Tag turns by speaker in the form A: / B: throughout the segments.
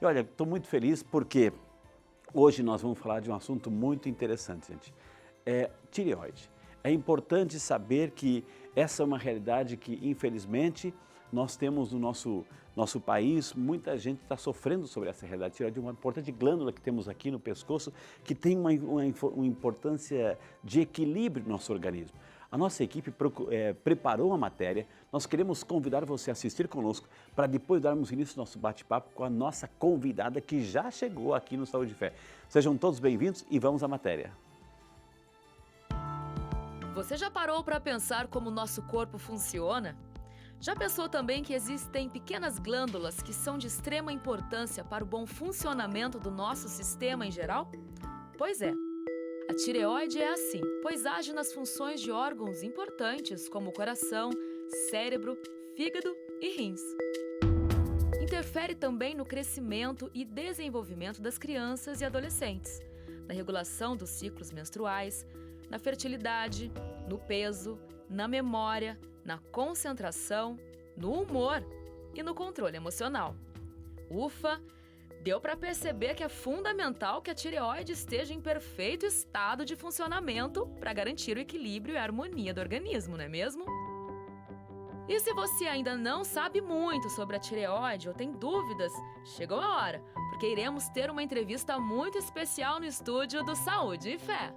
A: E olha, estou muito feliz porque hoje nós vamos falar de um assunto muito interessante, gente. É tireoide. É importante saber que essa é uma realidade que, infelizmente, nós temos no nosso país, muita gente está sofrendo sobre essa realidade. Tireoide é uma importante glândula que temos aqui no pescoço, que tem uma importância de equilíbrio no nosso organismo. A nossa equipe preparou uma matéria, nós queremos convidar você a assistir conosco para depois darmos início ao nosso bate-papo com a nossa convidada que já chegou aqui no Saúde e Fé. Sejam todos bem-vindos e vamos à matéria.
B: Você já parou para pensar como o nosso corpo funciona? Já pensou também que existem pequenas glândulas que são de extrema importância para o bom funcionamento do nosso sistema em geral? Pois é. A tireoide é assim, pois age nas funções de órgãos importantes como o coração, cérebro, fígado e rins. Interfere também no crescimento e desenvolvimento das crianças e adolescentes, na regulação dos ciclos menstruais, na fertilidade, no peso, na memória, na concentração, no humor e no controle emocional. Ufa! Deu para perceber que é fundamental que a tireoide esteja em perfeito estado de funcionamento para garantir o equilíbrio e a harmonia do organismo, não é mesmo? E se você ainda não sabe muito sobre a tireoide ou tem dúvidas, chegou a hora, porque iremos ter uma entrevista muito especial no estúdio do Saúde e Fé.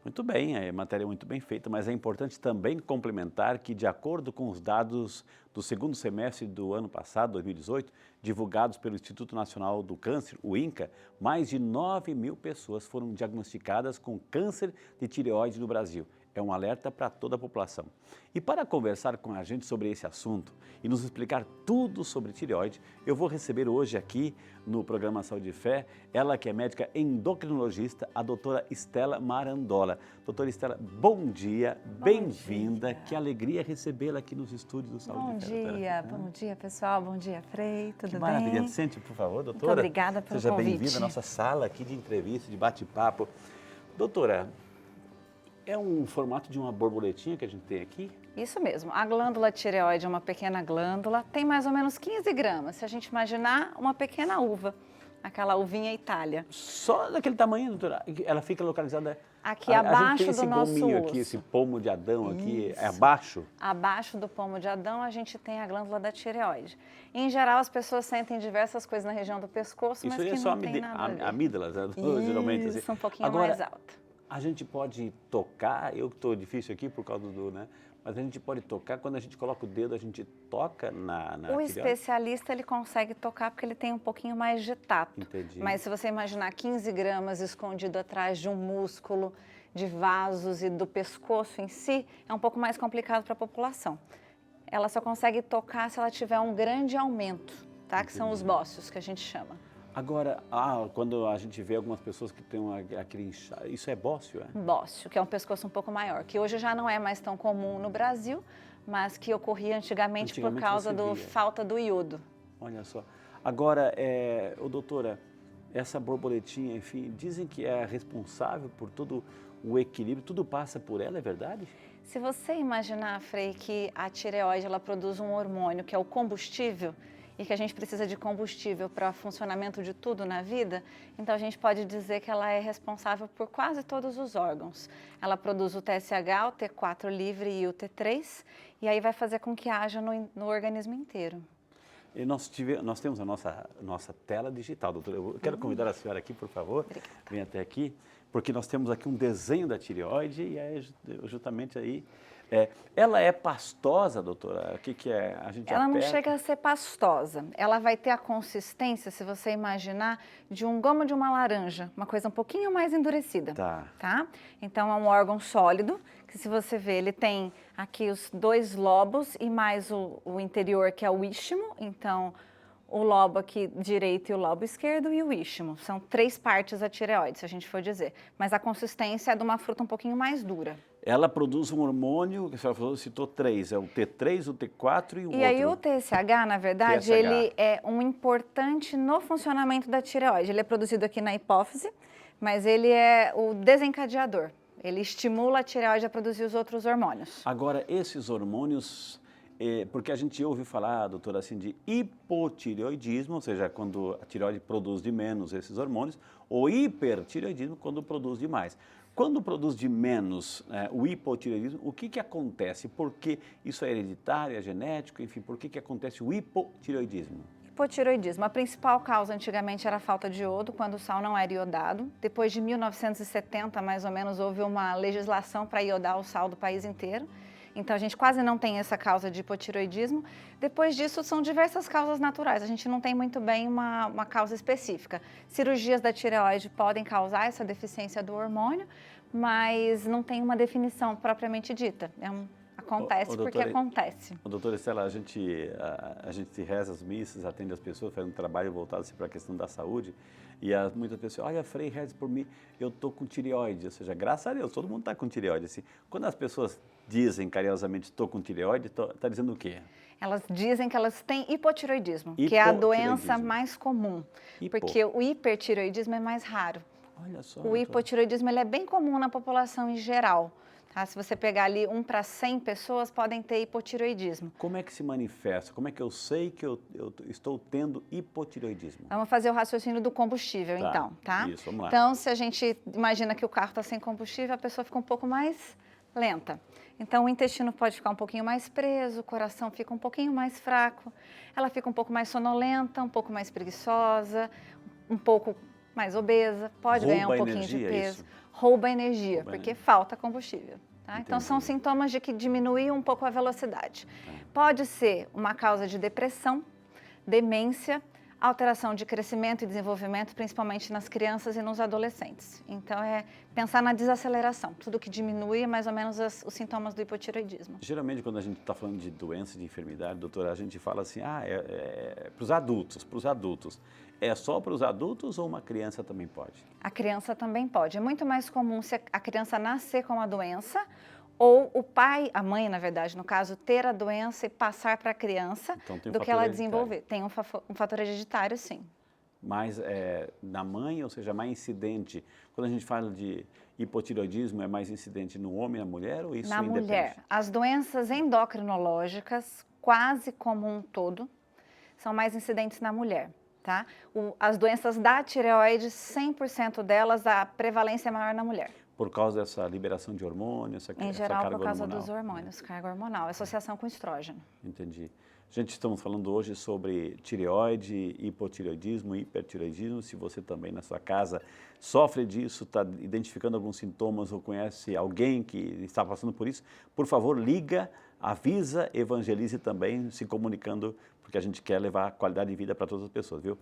A: Muito bem, a matéria é muito bem feita, mas é importante também complementar que, de acordo com os dados do segundo semestre do ano passado, 2018, divulgados pelo Instituto Nacional do Câncer, o INCA, mais de 9.000 pessoas foram diagnosticadas com câncer de tireoide no Brasil. É um alerta para toda a população. E para conversar com a gente sobre esse assunto e nos explicar tudo sobre tireoide, eu vou receber hoje aqui no programa Saúde e Fé, ela que é médica endocrinologista, a doutora Estela Marandola. Doutora Estela, bom dia, bem-vinda, que alegria recebê-la aqui nos estúdios do Saúde e Fé.
C: Bom dia pessoal, bom dia Frei, tudo bem?
A: Que maravilha, sente por favor, doutora.
C: Muito obrigada pelo
A: Seja
C: convite.
A: bem-vinda à nossa sala aqui de entrevista, de bate-papo. Doutora, é um formato de uma borboletinha que a gente tem aqui?
C: Isso mesmo, a glândula tireoide é uma pequena glândula, tem mais ou menos 15 gramas, se a gente imaginar uma pequena uva, aquela uvinha Itália.
A: Só daquele tamanho, doutora? Ela fica localizada...
C: Aqui abaixo
A: a gente tem
C: do nosso
A: gominho
C: osso.
A: aqui, esse pomo de Adão aqui,
C: Isso.
A: é abaixo?
C: Abaixo do pomo de Adão a gente tem a glândula da tireoide. Em geral as pessoas sentem diversas coisas na região do pescoço,
A: Isso
C: mas
A: aí
C: que
A: é só
C: não tem nada a ver.
A: amígdalas, né? Geralmente assim.
C: Isso, um pouquinho
A: Agora,
C: mais alta.
A: a gente pode tocar, eu que estou difícil aqui por causa do, né? Mas a gente pode tocar, quando a gente coloca o dedo, a gente toca na
C: O
A: tireoide?
C: especialista, ele consegue tocar porque ele tem um pouquinho mais de tato.
A: Entendi.
C: Mas se você imaginar 15 gramas escondido atrás de um músculo, de vasos e do pescoço em si, é um pouco mais complicado para a população. Ela só consegue tocar se ela tiver um grande aumento, tá? Que são os bócios, que a gente chama.
A: Agora, quando a gente vê algumas pessoas que têm aquele inchaço, isso é bócio, é?
C: Bócio, que é um pescoço um pouco maior, que hoje já não é mais tão comum no Brasil, mas que ocorria antigamente por causa da falta do iodo.
A: Olha só. Agora, doutora, essa borboletinha, enfim, dizem que é responsável por todo o equilíbrio, tudo passa por ela, é verdade?
C: Se você imaginar, Frei, que a tireoide ela produz um hormônio que é o combustível, e que a gente precisa de combustível para o funcionamento de tudo na vida, então a gente pode dizer que ela é responsável por quase todos os órgãos. Ela produz o TSH, o T4 livre e o T3, e aí vai fazer com que haja no organismo inteiro.
A: E nós temos a nossa tela digital, doutora. Eu quero convidar a senhora aqui, por favor.
C: Obrigada.
A: Venha até aqui, porque nós temos aqui um desenho da tireoide e é justamente aí... ela é pastosa, doutora? O que é? A gente
C: Ela não
A: aperta?
C: chega a ser pastosa. Ela vai ter a consistência, se você imaginar, de um gomo de uma laranja, uma coisa um pouquinho mais endurecida. Tá? Então, é um órgão sólido, que se você ver, ele tem aqui os dois lobos e mais o interior, que é o istmo. Então, o lobo aqui direito e o lobo esquerdo e o istmo. São 3 partes da tireoide, se a gente for dizer. Mas a consistência é de uma fruta um pouquinho mais dura.
A: Ela produz um hormônio, que a senhora falou, citou 3, é o T3, o T4 e o outro.
C: E aí o TSH, na verdade, ele é um importante no funcionamento da tireoide. Ele é produzido aqui na hipófise, mas ele é o desencadeador. Ele estimula a tireoide a produzir os outros hormônios.
A: Agora, esses hormônios, Porque a gente ouve falar, doutora, assim, de hipotireoidismo, ou seja, quando a tireoide produz de menos esses hormônios, ou hipertireoidismo, quando produz de mais. Quando produz de menos o hipotireoidismo, o que acontece? Por que isso é hereditário, é genético, enfim, por que acontece o hipotireoidismo?
C: Hipotireoidismo. A principal causa antigamente era a falta de iodo, quando o sal não era iodado. Depois de 1970, mais ou menos, houve uma legislação para iodar o sal do país inteiro. Então, a gente quase não tem essa causa de hipotireoidismo. Depois disso, são diversas causas naturais. A gente não tem muito bem uma causa específica. Cirurgias da tireoide podem causar essa deficiência do hormônio, mas não tem uma definição propriamente dita. Acontece porque acontece.
A: Doutora Estela, a gente reza as missas, atende as pessoas, faz um trabalho voltado assim, para a questão da saúde. E muitas pessoas, olha, Frei, reze por mim, eu estou com tireoide. Ou seja, graças a Deus, todo mundo está com tireoide. Assim. Quando as pessoas dizem carinhosamente, estou com tireoide, está dizendo o quê?
C: Elas dizem que elas têm hipotireoidismo, que é a doença mais comum. Porque o hipertireoidismo é mais raro.
A: Olha só.
C: O hipotireoidismo ele é bem comum na população em geral. Tá? Se você pegar ali 1 para 100 pessoas, podem ter hipotireoidismo.
A: Como é que se manifesta? Como é que eu sei que eu estou tendo hipotireoidismo?
C: Vamos fazer o raciocínio do combustível, então, tá?
A: Isso, vamos lá.
C: Então, se a gente imagina que o carro está sem combustível, a pessoa fica um pouco mais lenta. Então, o intestino pode ficar um pouquinho mais preso, o coração fica um pouquinho mais fraco, ela fica um pouco mais sonolenta, um pouco mais preguiçosa, um pouco mais obesa, pode ganhar um pouquinho de peso. Rouba energia, porque falta combustível. Tá? Então, são sintomas de que diminui um pouco a velocidade. Pode ser uma causa de depressão, demência, alteração de crescimento e desenvolvimento, principalmente nas crianças e nos adolescentes. Então, é pensar na desaceleração. Tudo que diminui é mais ou menos os sintomas do hipotireoidismo.
A: Geralmente, quando a gente está falando de doença, de enfermidade, doutora, a gente fala assim, para os adultos. É só para os adultos ou uma criança também pode? A criança também pode.
C: É muito mais comum se a criança nascer com a doença ou o pai, a mãe, na verdade, no caso, ter a doença e passar para a criança do que ela desenvolver. Tem um fator hereditário, sim.
A: Mas na mãe, ou seja, mais incidente, quando a gente fala de hipotireoidismo, é mais incidente no homem e na mulher ou isso independe?
C: Na mulher. As doenças endocrinológicas, quase como um todo, são mais incidentes na mulher. Tá? As doenças da tireoide, 100% delas, a prevalência é maior na mulher.
A: Por causa dessa liberação de hormônios,
C: em geral, por causa dos hormônios, carga hormonal, associação com estrógeno.
A: Entendi. Gente, estamos falando hoje sobre tireoide, hipotireoidismo, hipertireoidismo. Se você também na sua casa sofre disso, está identificando alguns sintomas ou conhece alguém que está passando por isso, por favor, liga, avisa, evangelize também, se comunicando, porque a gente quer levar qualidade de vida para todas as pessoas, viu?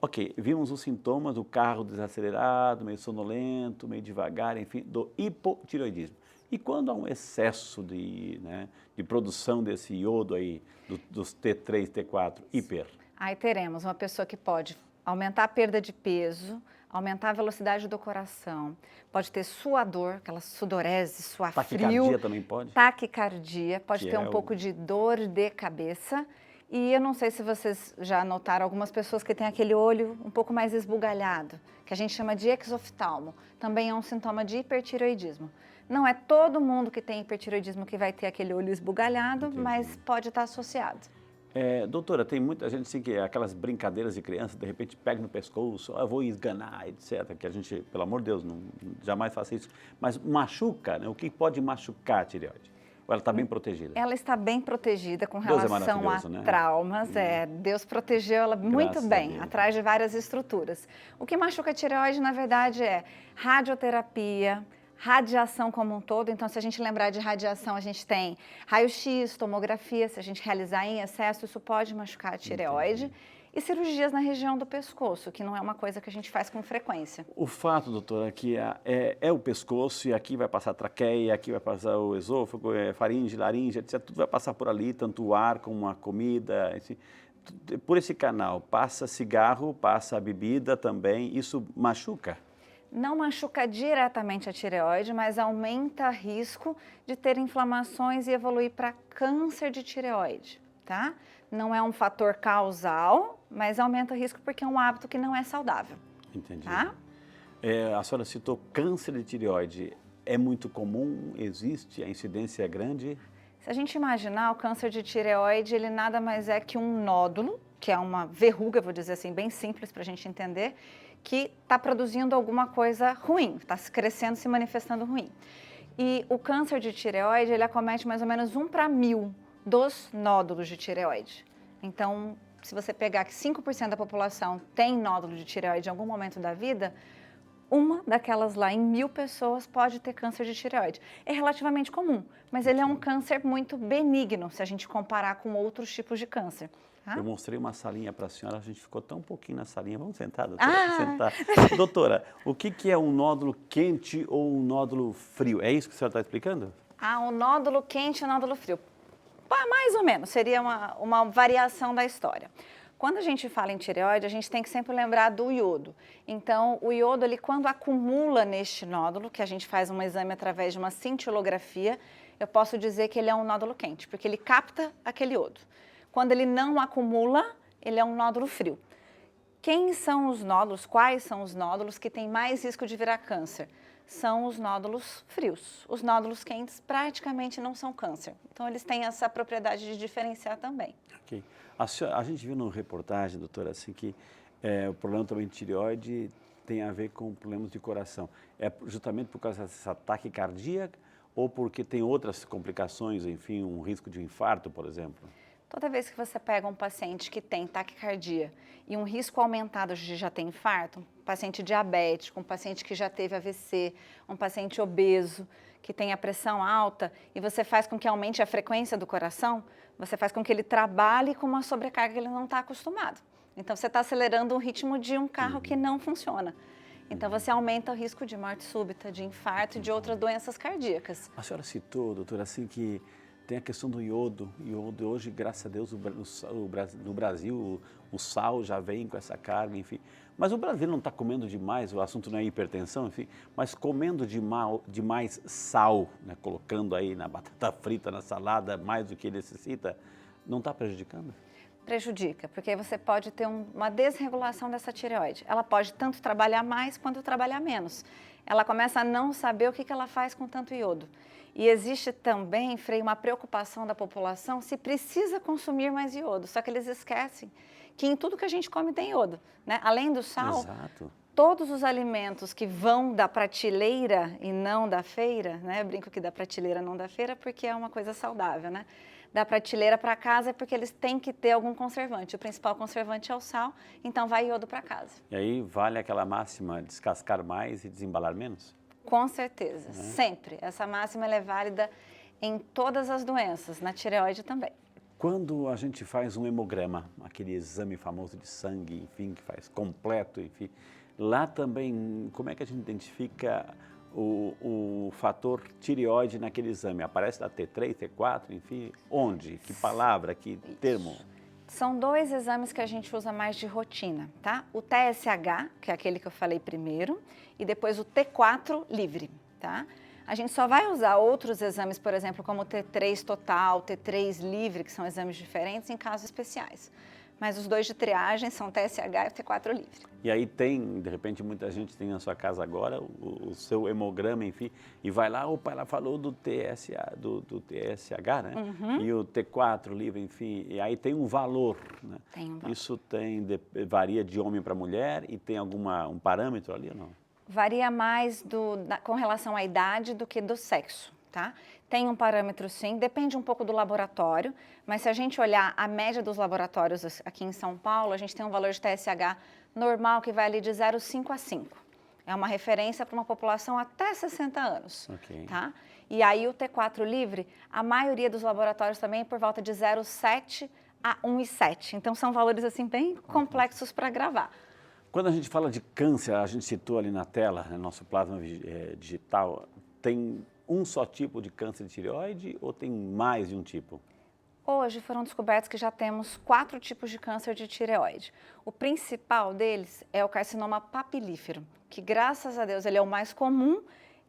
A: Ok, vimos os sintomas do carro desacelerado, meio sonolento, meio devagar, enfim, do hipotireoidismo. E quando há um excesso de produção desse iodo aí, dos T3, T4, hiper?
C: Aí teremos uma pessoa que pode aumentar a perda de peso, aumentar a velocidade do coração, pode ter suador, aquela sudorese, suar frio.
A: Taquicardia também pode?
C: Taquicardia, pode ter um pouco de dor de cabeça. E eu não sei se vocês já notaram algumas pessoas que têm aquele olho um pouco mais esbugalhado, que a gente chama de exoftalmo. Também é um sintoma de hipertireoidismo. Não é todo mundo que tem hipertireoidismo que vai ter aquele olho esbugalhado, entendi, mas pode estar associado.
A: Doutora, tem muita gente assim que aquelas brincadeiras de criança, de repente pega no pescoço, eu vou esganar, etc. Que a gente, pelo amor de Deus, jamais faça isso. Mas machuca, né? O que pode machucar a tireoide? Ou ela está bem protegida? Ela está bem protegida com relação a traumas. Deus protegeu ela muito bem, atrás de várias estruturas. O que machuca a tireoide, na verdade, é radioterapia, radiação como um todo. Então, se a gente lembrar de radiação, a gente tem raio-x, tomografia. Se a gente realizar em excesso, isso pode machucar a tireoide. Entendi. E cirurgias na região do pescoço, que não é uma coisa que a gente faz com frequência. O fato, doutora, é que é o pescoço e aqui vai passar a traqueia, aqui vai passar o esôfago, faringe, laringe, etc. Tudo vai passar por ali, tanto o ar como a comida. Por esse canal, passa cigarro, passa a bebida também. Isso machuca? Não machuca diretamente a tireoide, mas aumenta o risco de ter inflamações e evoluir para câncer de tireoide, tá? Não é um fator causal, mas aumenta o risco porque é um hábito que não é saudável. Entendi. Tá? A senhora citou câncer de tireoide. É muito comum? Existe? A incidência é grande?
C: Se a gente imaginar, o câncer de tireoide, ele nada mais é que um nódulo, que é uma verruga, vou dizer assim, bem simples para a gente entender, que está produzindo alguma coisa ruim, está se crescendo, se manifestando ruim. E o câncer de tireoide, ele acomete mais ou menos 1 para 1000 dos nódulos de tireoide. Então, se você pegar que 5% da população tem nódulo de tireoide em algum momento da vida, uma daquelas lá em 1000 pessoas pode ter câncer de tireoide. É relativamente comum, mas ele é um câncer muito benigno, se a gente comparar com outros tipos de câncer. Tá?
A: Eu mostrei uma salinha para a senhora, a gente ficou tão pouquinho na salinha. Vamos sentar, doutora? Sentar. Doutora, o que é um nódulo quente ou um nódulo frio? É isso que a senhora está explicando?
C: Um nódulo quente e um nódulo frio. Mais ou menos, seria uma variação da história. Quando a gente fala em tireoide, a gente tem que sempre lembrar do iodo. Então, o iodo, ele, quando acumula neste nódulo, que a gente faz um exame através de uma cintilografia, eu posso dizer que ele é um nódulo quente, porque ele capta aquele iodo. Quando ele não acumula, ele é um nódulo frio. Quem são os nódulos, quais são os nódulos que têm mais risco de virar câncer? São os nódulos frios. Os nódulos quentes praticamente não são câncer. Então, eles têm essa propriedade de diferenciar também.
A: Ok. A gente viu numa reportagem, doutora, assim, que o problema também de tireoide tem a ver com problemas de coração. É justamente por causa dessa taquicardia ou porque tem outras complicações, enfim, um risco de infarto, por exemplo?
C: Toda vez que você pega um paciente que tem taquicardia e um risco aumentado de já ter infarto, um paciente diabético, um paciente que já teve AVC, um paciente obeso, que tem a pressão alta, e você faz com que aumente a frequência do coração, você faz com que ele trabalhe com uma sobrecarga que ele não está acostumado. Então, você está acelerando o ritmo de um carro que não funciona. Então, você aumenta o risco de morte súbita, de infarto e de outras doenças cardíacas.
A: A senhora citou, doutora, assim, que tem a questão do iodo. Iodo hoje, graças a Deus, no Brasil, o sal já vem com essa carga, enfim. Mas o brasileiro não está comendo demais, o assunto não é hipertensão, enfim, mas comendo demais sal, né, colocando aí na batata frita, na salada, mais do que necessita, não está prejudicando?
C: Prejudica, porque aí você pode ter uma desregulação dessa tireoide. Ela pode tanto trabalhar mais quanto trabalhar menos. Ela começa a não saber o que ela faz com tanto iodo. E existe também, Frei, uma preocupação da população se precisa consumir mais iodo. Só que eles esquecem que em tudo que a gente come tem iodo, né? Além do sal,
A: exato,
C: todos os alimentos que vão da prateleira e não da feira, né? Eu brinco que da prateleira não da feira porque é uma coisa saudável, né? Da prateleira para casa é porque eles têm que ter algum conservante. O principal conservante é o sal, então vai iodo para casa.
A: E aí vale aquela máxima, descascar mais e desembalar menos?
C: Com certeza, sempre. Essa máxima ela é válida em todas as doenças, na tireoide também.
A: Quando a gente faz um hemograma, aquele exame famoso de sangue, enfim, que faz completo, enfim, lá também, como é que a gente identifica o fator tireoide naquele exame? Aparece lá T3, T4, enfim, onde? Que palavra, que termo?
C: São 2 exames que a gente usa mais de rotina, tá? O TSH, que é aquele que eu falei primeiro, e depois o T4 livre, tá? A gente só vai usar outros exames, por exemplo, como o T3 total, T3 livre, que são exames diferentes, em casos especiais. Mas os 2 de triagem são o TSH e o T4 livre.
A: E aí tem, de repente, muita gente tem na sua casa agora o seu hemograma, enfim, e vai lá, opa, ela falou do TSH, né? E o T4 livre, enfim, e aí tem um valor, né?
C: Tem um valor.
A: Isso varia de homem para mulher e tem um parâmetro ali ou não?
C: Varia mais com relação à idade do que do sexo, tá? Tem um parâmetro sim, depende um pouco do laboratório, mas se a gente olhar a média dos laboratórios aqui em São Paulo, a gente tem um valor de TSH normal que vai ali de 0,5 a 5. É uma referência para uma população até 60 anos, tá? E aí o T4 livre, a maioria dos laboratórios também é por volta de 0,7 a 1,7. Então são valores assim bem complexos para gravar.
A: Quando a gente fala de câncer, a gente citou ali na tela, no nosso plasma digital, tem um só tipo de câncer de tireoide ou tem mais de um tipo?
C: Hoje foram descobertos que já temos 4 tipos de câncer de tireoide. O principal deles é o carcinoma papilífero, que graças a Deus ele é o mais comum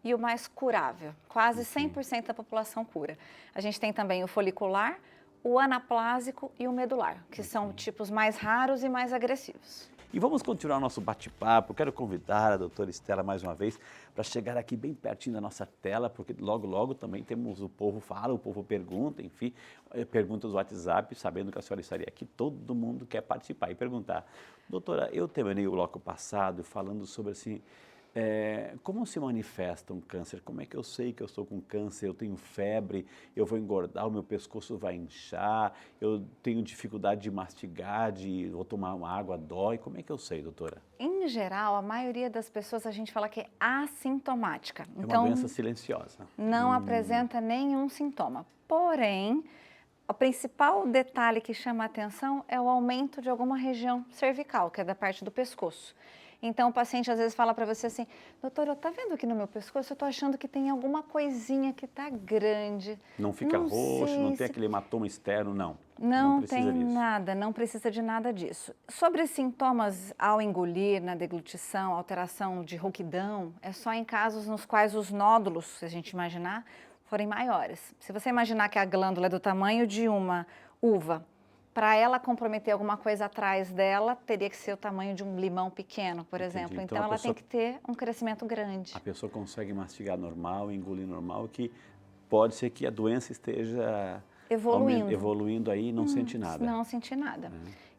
C: e o mais curável. Quase 100% da população cura. A gente tem também o folicular, o anaplásico e o medular, que são tipos mais raros e mais agressivos.
A: E vamos continuar nosso bate-papo. Quero convidar a doutora Estela mais uma vez para chegar aqui bem pertinho da nossa tela, porque logo, logo também temos o povo fala, o povo pergunta, enfim, perguntas do WhatsApp, sabendo que a senhora estaria aqui, todo mundo quer participar e perguntar. Doutora, eu terminei o bloco passado falando sobre assim, como se manifesta um câncer? Como é que eu sei que eu estou com câncer? Eu tenho febre, eu vou engordar, o meu pescoço vai inchar, eu tenho dificuldade de mastigar, vou tomar uma água, dói. Como é que eu sei, doutora?
C: Em geral, a maioria das pessoas a gente fala que é assintomática.
A: É
C: Então,
A: uma doença silenciosa.
C: Não apresenta nenhum sintoma. Porém, o principal detalhe que chama a atenção é o aumento de alguma região cervical, que é da parte do pescoço. Então, o paciente às vezes fala para você assim, doutora, tá vendo aqui no meu pescoço? Eu tô achando que tem alguma coisinha que tá grande.
A: Não fica roxo, não tem aquele hematoma externo, não.
C: Não tem nada, não precisa de nada disso. Sobre sintomas ao engolir, na deglutição, alteração de rouquidão, é só em casos nos quais os nódulos, se a gente imaginar, forem maiores. Se você imaginar que a glândula é do tamanho de uma uva, para ela comprometer alguma coisa atrás dela, teria que ser o tamanho de um limão pequeno, por exemplo. Então ela tem que ter um crescimento grande.
A: A pessoa consegue mastigar normal, engolir normal, que pode ser que a doença esteja evoluindo aí e não sente nada.
C: Não sente nada.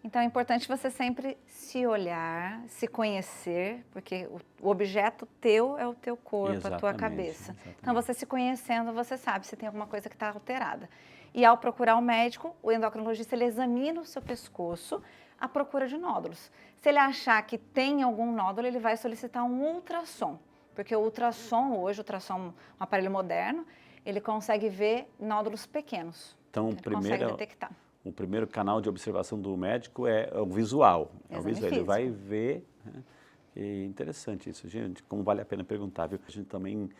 C: Então é importante você sempre se olhar, se conhecer, porque o objeto teu é o teu corpo, a tua cabeça. Então você se conhecendo, você sabe se tem alguma coisa que está alterada. E ao procurar o médico, o endocrinologista ele examina o seu pescoço à procura de nódulos. Se ele achar que tem algum nódulo, ele vai solicitar um ultrassom, porque o ultrassom, hoje o ultrassom é um aparelho moderno, ele consegue ver nódulos pequenos.
A: Então,
C: consegue detectar.
A: O primeiro canal de observação do médico é o visual. Ele vai ver. Né? E interessante isso, gente, como vale a pena perguntar, viu? A gente também,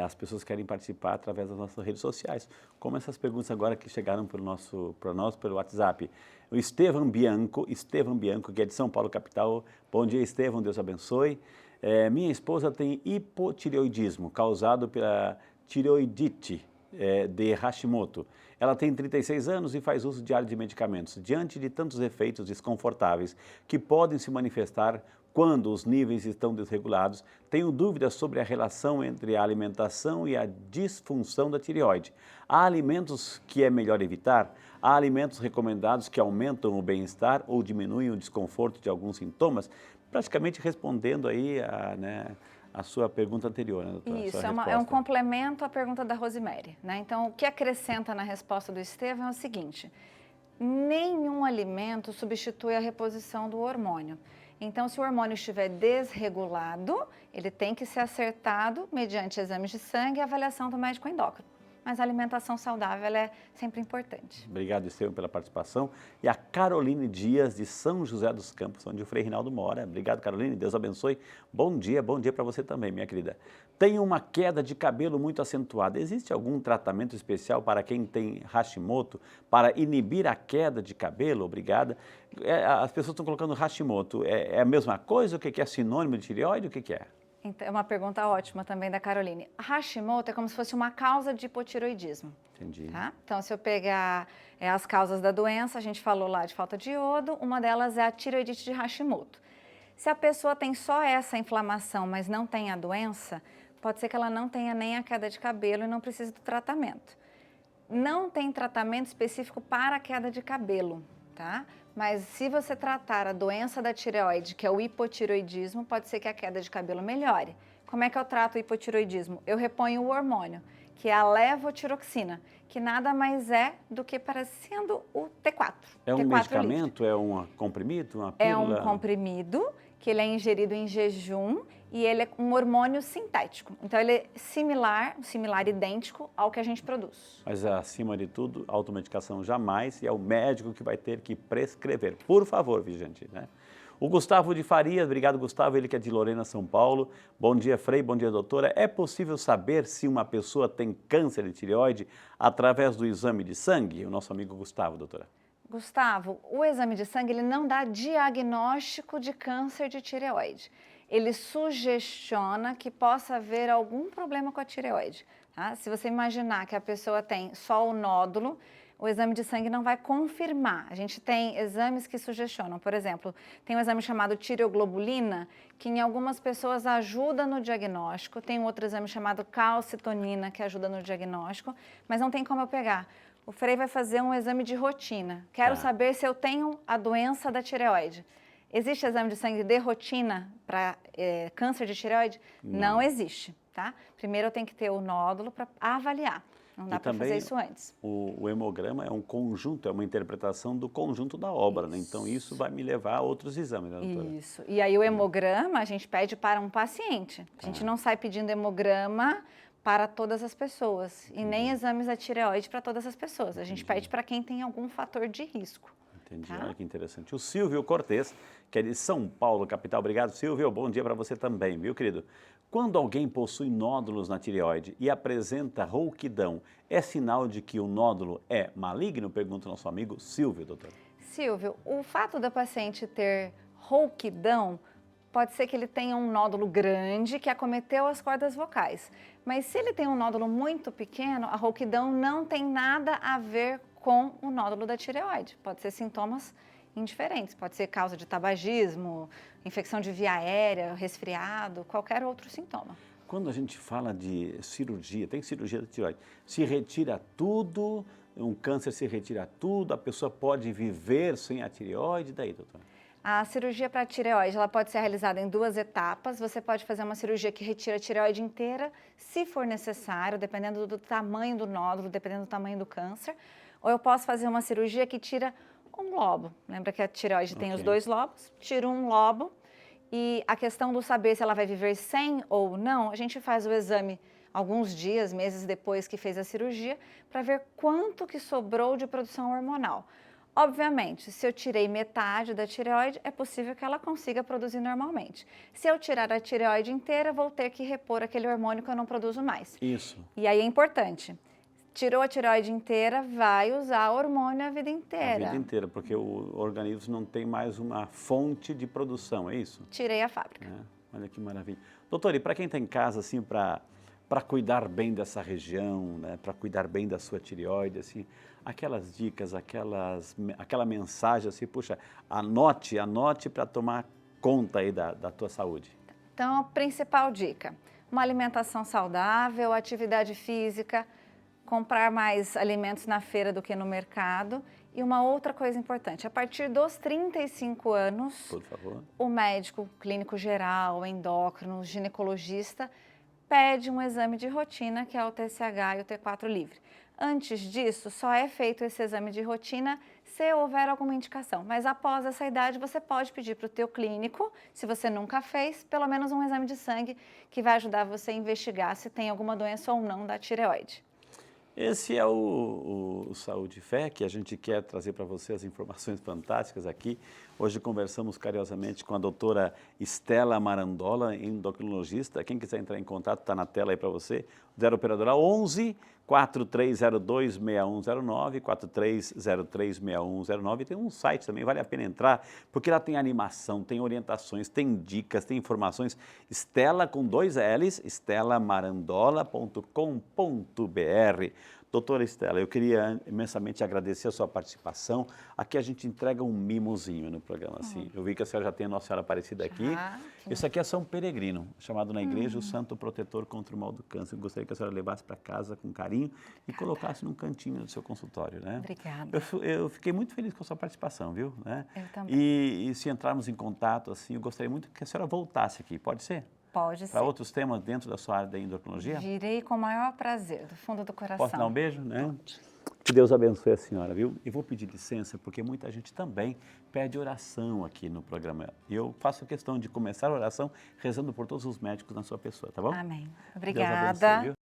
A: as pessoas querem participar através das nossas redes sociais, como essas perguntas agora que chegaram para nós pelo WhatsApp. O Estevam Bianco, que é de São Paulo, capital. Bom dia, Estevam, Deus abençoe. Minha esposa tem hipotireoidismo, causado pela tireoidite de Hashimoto. Ela tem 36 anos e faz uso diário de medicamentos. Diante de tantos efeitos desconfortáveis que podem se manifestar quando os níveis estão desregulados, tenho dúvidas sobre a relação entre a alimentação e a disfunção da tireoide. Há alimentos que é melhor evitar? Há alimentos recomendados que aumentam o bem-estar ou diminuem o desconforto de alguns sintomas? Praticamente respondendo aí a sua pergunta anterior, né, doutora?
C: Isso, é um complemento à pergunta da Rosemary, né? Então, o que acrescenta na resposta do Estevam é o seguinte, nenhum alimento substitui a reposição do hormônio. Então, se o hormônio estiver desregulado, ele tem que ser acertado mediante exames de sangue e avaliação do médico endócrino. Mas a alimentação saudável é sempre importante.
A: Obrigado, Estevam, pela participação. E a Caroline Dias, de São José dos Campos, onde o Frei Reinaldo mora. Obrigado, Caroline. Deus abençoe. Bom dia para você também, minha querida. Tenho uma queda de cabelo muito acentuada. Existe algum tratamento especial para quem tem Hashimoto para inibir a queda de cabelo? Obrigada. As pessoas estão colocando Hashimoto. É a mesma coisa? O que é sinônimo de tireoide? O que é?
C: Então, é uma pergunta ótima também da Caroline. Hashimoto é como se fosse uma causa de hipotireoidismo.
A: Entendi.
C: Tá? Então, se eu pegar as causas da doença, a gente falou lá de falta de iodo, uma delas é a tireoidite de Hashimoto. Se a pessoa tem só essa inflamação, mas não tem a doença, pode ser que ela não tenha nem a queda de cabelo e não precise do tratamento. Não tem tratamento específico para a queda de cabelo, tá? Mas se você tratar a doença da tireoide, que é o hipotireoidismo, pode ser que a queda de cabelo melhore. Como é que eu trato o hipotireoidismo? Eu reponho o hormônio, que é a levotiroxina, que nada mais é do que parecendo o T4.
A: É um
C: T4
A: medicamento? É um comprimido? Uma pílula?
C: É um comprimido que ele é ingerido em jejum e ele é um hormônio sintético. Então, ele é similar, idêntico ao que a gente produz.
A: Mas, acima de tudo, automedicação jamais, e é o médico que vai ter que prescrever. Por favor, gente, né? O Gustavo de Farias, obrigado, Gustavo, ele que é de Lorena, São Paulo. Bom dia, Frei, bom dia, doutora. É possível saber se uma pessoa tem câncer de tireoide através do exame de sangue? O nosso amigo Gustavo, doutora.
C: Gustavo, o exame de sangue ele não dá diagnóstico de câncer de tireoide. Ele sugestiona que possa haver algum problema com a tireoide. Tá? Se você imaginar que a pessoa tem só o nódulo, o exame de sangue não vai confirmar. A gente tem exames que sugestionam, por exemplo, tem um exame chamado tireoglobulina, que em algumas pessoas ajuda no diagnóstico, tem um outro exame chamado calcitonina, que ajuda no diagnóstico, mas não tem como eu pegar. O Frei vai fazer um exame de rotina. Quero saber se eu tenho a doença da tireoide. Existe exame de sangue de rotina para câncer de tireoide? Não existe, tá? Primeiro eu tenho que ter o nódulo para avaliar. Não dá para fazer isso antes.
A: O hemograma é um conjunto, é uma interpretação do conjunto da obra, né? Então isso vai me levar a outros exames, né, doutora?
C: Isso. E aí o hemograma a gente pede para um paciente. A gente não sai pedindo hemograma para todas as pessoas e nem exames da tireoide para todas as pessoas. A gente pede para quem tem algum fator de risco.
A: Entendi, olha que interessante. O Silvio Cortez, que é de São Paulo, capital. Obrigado, Silvio. Bom dia para você também, viu, querido? Quando alguém possui nódulos na tireoide e apresenta rouquidão, é sinal de que o nódulo é maligno? Pergunta o nosso amigo Silvio, doutor.
C: Silvio, o fato da paciente ter rouquidão pode ser que ele tenha um nódulo grande que acometeu as cordas vocais. Mas se ele tem um nódulo muito pequeno, a rouquidão não tem nada a ver com o nódulo da tireoide. Pode ser sintomas indiferentes, pode ser causa de tabagismo, infecção de via aérea, resfriado, qualquer outro sintoma.
A: Quando a gente fala de cirurgia, tem cirurgia da tireoide, se retira tudo, um câncer se retira tudo, a pessoa pode viver sem a tireoide, daí, doutora?
C: A cirurgia para a tireoide, ela pode ser realizada em 2 etapas. Você pode fazer uma cirurgia que retira a tireoide inteira, se for necessário, dependendo do tamanho do nódulo, dependendo do tamanho do câncer. Ou eu posso fazer uma cirurgia que tira um lobo. Lembra que a tireoide tem os 2 lobos? Tiro um lobo e a questão do saber se ela vai viver sem ou não, a gente faz o exame alguns dias, meses depois que fez a cirurgia, para ver quanto que sobrou de produção hormonal. Obviamente, se eu tirei metade da tireoide, é possível que ela consiga produzir normalmente. Se eu tirar a tireoide inteira, vou ter que repor aquele hormônio que eu não produzo mais.
A: Isso.
C: E aí é importante. Tirou a tireoide inteira, vai usar hormônio a vida inteira.
A: A vida inteira, porque o organismo não tem mais uma fonte de produção, é isso?
C: Tirei a fábrica.
A: Olha que maravilha. Doutor, e para quem está em casa, assim, para cuidar bem dessa região, né, para cuidar bem da sua tireoide, assim, aquelas dicas, aquela mensagem assim, puxa, anote para tomar conta aí da tua saúde.
C: Então, a principal dica, uma alimentação saudável, atividade física, comprar mais alimentos na feira do que no mercado. E uma outra coisa importante, a partir dos 35 anos,
A: por favor,
C: o médico clínico geral, endócrino, ginecologista, pede um exame de rotina, que é o TSH e o T4 livre. Antes disso, só é feito esse exame de rotina se houver alguma indicação. Mas após essa idade, você pode pedir para o teu clínico, se você nunca fez, pelo menos um exame de sangue que vai ajudar você a investigar se tem alguma doença ou não da tireoide.
A: Esse é o Saúde e Fé, que a gente quer trazer para você as informações fantásticas aqui. Hoje conversamos carinhosamente com a doutora Estela Marandola, endocrinologista. Quem quiser entrar em contato, está na tela aí para você. 0 operadora 11 4302 6109, 4303 6109. Tem um site também, vale a pena entrar, porque lá tem animação, tem orientações, tem dicas, tem informações. Estela com 2 L's, estelamarandola.com.br. Doutora Estela, eu queria imensamente agradecer a sua participação. Aqui a gente entrega um mimozinho no programa, assim. Eu vi que a senhora já tem a Nossa Senhora Aparecida aqui. Esse aqui é São Peregrino, chamado na igreja o Santo Protetor contra o Mal do Câncer. Eu gostaria que a senhora levasse para casa com carinho e colocasse num cantinho do seu consultório, né?
C: Obrigada.
A: Eu fiquei muito feliz com a sua participação, viu? Né?
C: Eu também.
A: E se entrarmos em contato, assim, eu gostaria muito que a senhora voltasse aqui, pode ser?
C: Pode ser.
A: Para outros temas dentro da sua área da endocrinologia?
C: Virei com o maior prazer, do fundo do coração.
A: Posso dar um beijo, né? Que Deus abençoe a senhora, viu? E vou pedir licença, porque muita gente também pede oração aqui no programa. E eu faço questão de começar a oração rezando por todos os médicos na sua pessoa, tá bom?
C: Amém.
A: Deus
C: Obrigada.
A: abençoe, viu?